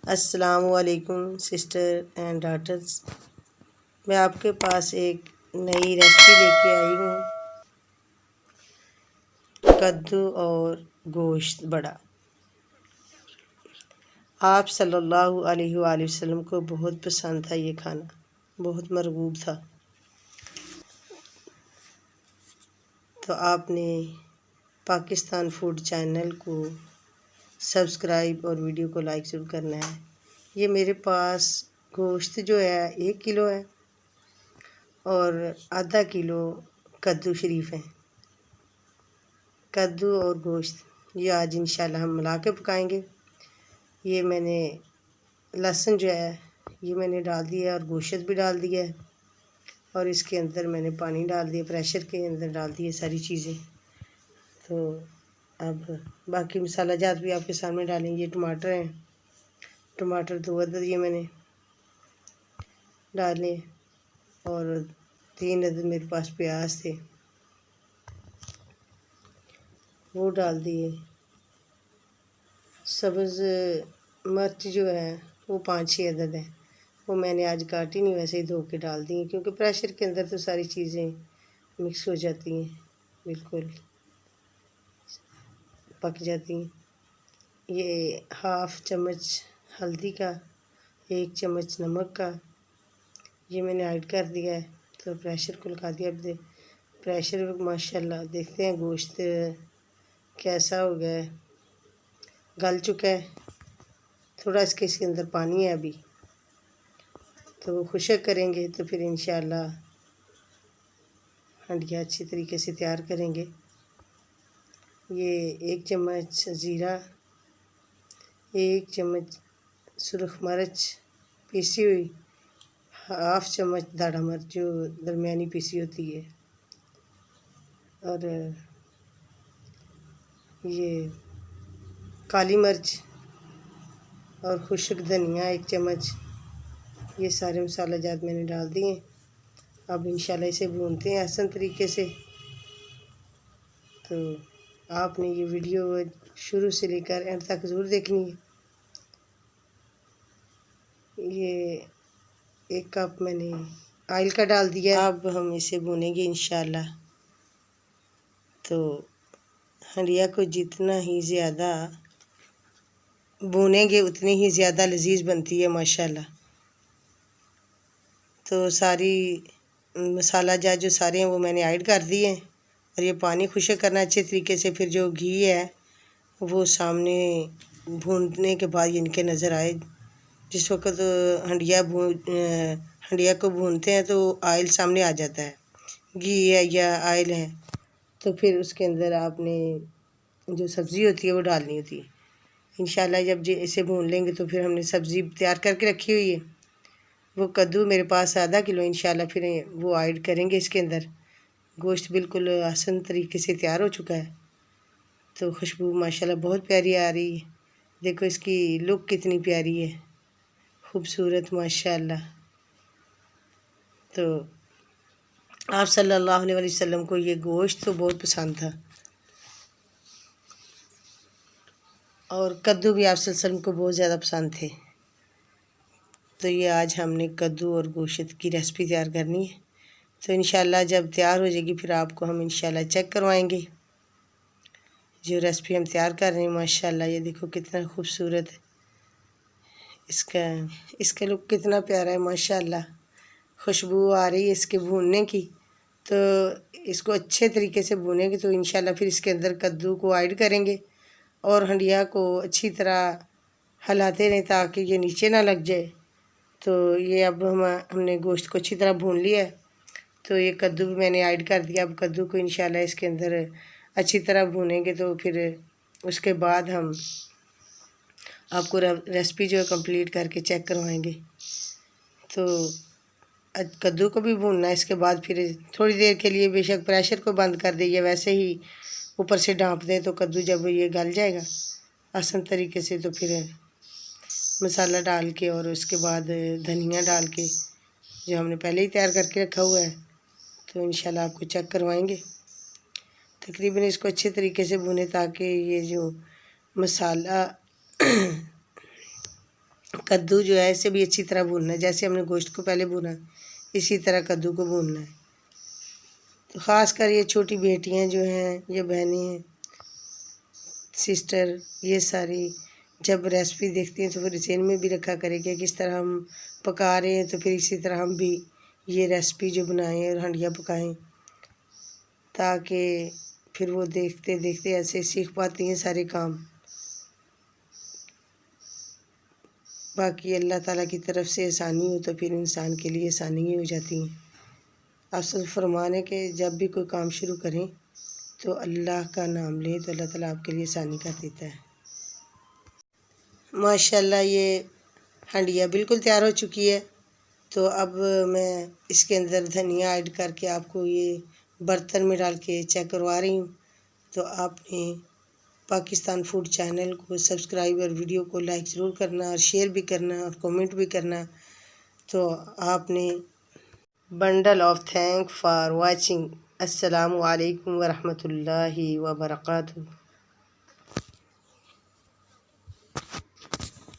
अस्सलामुअलैकुम sister and daughters. मैं आपके पास एक नई रेसिपी लेके आई हूँ, कद्दू और गोश्त बड़ा। आप सल्लल्लाहु अलैहि वसल्लम को बहुत पसंद था, ये खाना बहुत मरगूब था। तो आपने पाकिस्तान फूड चैनल को सब्सक्राइब और वीडियो को लाइक ज़रूर करना है। ये मेरे पास गोश्त जो है 1 किलो है और आधा किलो कद्दू शरीफ है। कद्दू और गोश्त ये आज इंशाल्लाह हम मिला के पकाएंगे। ये मैंने लहसुन जो है ये मैंने डाल दिया और गोश्त भी डाल दिया है और इसके अंदर मैंने पानी डाल दिया, प्रेशर के अंदर डाल दिए सारी चीज़ें। तो अब बाकी मसाला जात भी आपके सामने डालेंगे। टमाटर हैं, टमाटर 2 अदद ये मैंने डाले और 3 अदद मेरे पास प्याज थे वो डाल दिए। सब्ज़ मिर्च जो है वो 5-6 अदद है, वो मैंने आज काटी नहीं, वैसे ही धो के डाल दी क्योंकि प्रेशर के अंदर तो सारी चीज़ें मिक्स हो जाती हैं, बिल्कुल पक जाती हैं। ये 1/2 चम्मच हल्दी का, 1 चम्मच नमक का ये मैंने ऐड कर दिया है। तो प्रेशर को लगा दिया। अब प्रेशर माशाल्लाह देखते हैं गोश्त कैसा हो गया है, गल चुका है। थोड़ा इसके अंदर पानी है अभी, तो वो खुशक करेंगे तो फिर इंशाल्लाह हंडिया अच्छी तरीके से तैयार करेंगे। ये 1 चम्मच ज़ीरा, 1 चम्मच सुरख मिर्च पीसी हुई, 1/2 चम्मच दाढ़ा मिर्च जो दरमियानी पीसी होती है, और ये काली मिर्च और खुश्क धनिया 1 चम्मच। ये सारे मसाला जात मैंने डाल दिए। अब इंशाल्लाह इसे भूनते हैं आसान तरीके से। तो आपने ये वीडियो शुरू से लेकर एंड तक ज़रूर देखनी है। ये 1 कप मैंने ऑयल का डाल दिया। अब हम इसे भूनेंगे इंशाल्लाह। तो हंडिया को जितना ही ज़्यादा भूनेंगे उतनी ही ज़्यादा लजीज बनती है माशाल्लाह। तो सारी मसाला जात जो सारे हैं वो मैंने ऐड कर दिए हैं और ये पानी खुश्क करना अच्छे तरीके से। फिर जो घी है वो सामने भूनने के बाद इनके नज़र आए। जिस वक्त हंडिया को भूनते हैं तो ऑयल सामने आ जाता है, घी है या ऑयल है, तो फिर उसके अंदर आपने जो सब्ज़ी होती है वो डालनी होती है। इंशाल्लाह जब इसे भून लेंगे तो फिर हमने सब्ज़ी तैयार करके रखी हुई है। वो कद्दू मेरे पास आधा किलो, इंशाल्लाह फिर वो ऐड करेंगे इसके अंदर। गोश्त बिल्कुल आसान तरीके से तैयार हो चुका है। तो खुशबू माशाल्लाह बहुत प्यारी आ रही है। देखो इसकी लुक कितनी प्यारी है, खूबसूरत माशाल्लाह। तो आप सल्लल्लाहु अलैहि वसल्लम को ये गोश्त तो बहुत पसंद था और कद्दू भी आप सल्लल्लाहु अलैहि वसल्लम को बहुत ज़्यादा पसंद थे। तो ये आज हमने कद्दू और गोश्त की रेसिपी तैयार करनी है। तो इंशाल्लाह जब तैयार हो जाएगी फिर आपको हम इंशाल्लाह चेक करवाएंगे। जो रेसिपी हम तैयार कर रहे हैं माशाल्लाह ये देखो कितना खूबसूरत है, इसका लुक कितना प्यारा है माशाल्लाह। खुशबू आ रही है इसके भूनने की। तो इसको अच्छे तरीके से भूनेंगे तो इंशाल्लाह फिर इसके अंदर कद्दू को ऐड करेंगे और हंडिया को अच्छी तरह हिलाते रहें ताकि ये नीचे ना लग जाए। तो ये अब हमने गोश्त को अच्छी तरह भून लिया है। तो ये कद्दू भी मैंने ऐड कर दिया। अब कद्दू को इंशाल्लाह इसके अंदर अच्छी तरह भूनेंगे तो फिर उसके बाद हम आपको रेसिपी जो है कंप्लीट करके चेक करवाएंगे। तो कद्दू को भी भूनना है। इसके बाद फिर थोड़ी देर के लिए बेशक प्रेशर को बंद कर दीजिए, वैसे ही ऊपर से ढाँप दें तो कद्दू जब ये गल जाएगा आसान तरीके से तो फिर मसाला डाल के और उसके बाद धनिया डाल के जो हमने पहले ही तैयार करके रखा हुआ है तो इंशाल्लाह आपको चेक करवाएंगे। तकरीबन इसको अच्छे तरीके से भुने ताकि ये जो मसाला कद्दू जो है इसे भी अच्छी तरह भूनना है, जैसे हमने गोश्त को पहले भूना इसी तरह कद्दू को भूनना है। तो ख़ासकर ये छोटी बेटियां जो हैं, ये बहनें हैं, सिस्टर, ये सारी जब रेसिपी देखती हैं तो फिर जेहन में भी रखा करें कि किस तरह हम पका रहे हैं, तो फिर इसी तरह हम भी ये रेसिपी जो बनाएं और हंडिया पकाएं, ताकि फिर वो देखते देखते ऐसे सीख पाती हैं सारे काम। बाकी अल्लाह ताला की तरफ से आसानी हो तो फिर इंसान के लिए आसानी ही हो जाती है। आप सब फरमाने के जब भी कोई काम शुरू करें तो अल्लाह का नाम लें तो अल्लाह ताला आपके लिए आसानी कर देता है। माशाल्लाह ये हंडिया बिल्कुल तैयार हो चुकी है। तो अब मैं इसके अंदर धनिया ऐड करके आपको ये बर्तन में डाल के चेक करवा रही हूँ। तो आपने पाकिस्तान फूड चैनल को सब्सक्राइब और वीडियो को लाइक ज़रूर करना और शेयर भी करना और कमेंट भी करना। तो आपने bundle of thank for watching. अस्सलामु अलैकुम व रहमतुल्लाहि व बरकातुहू।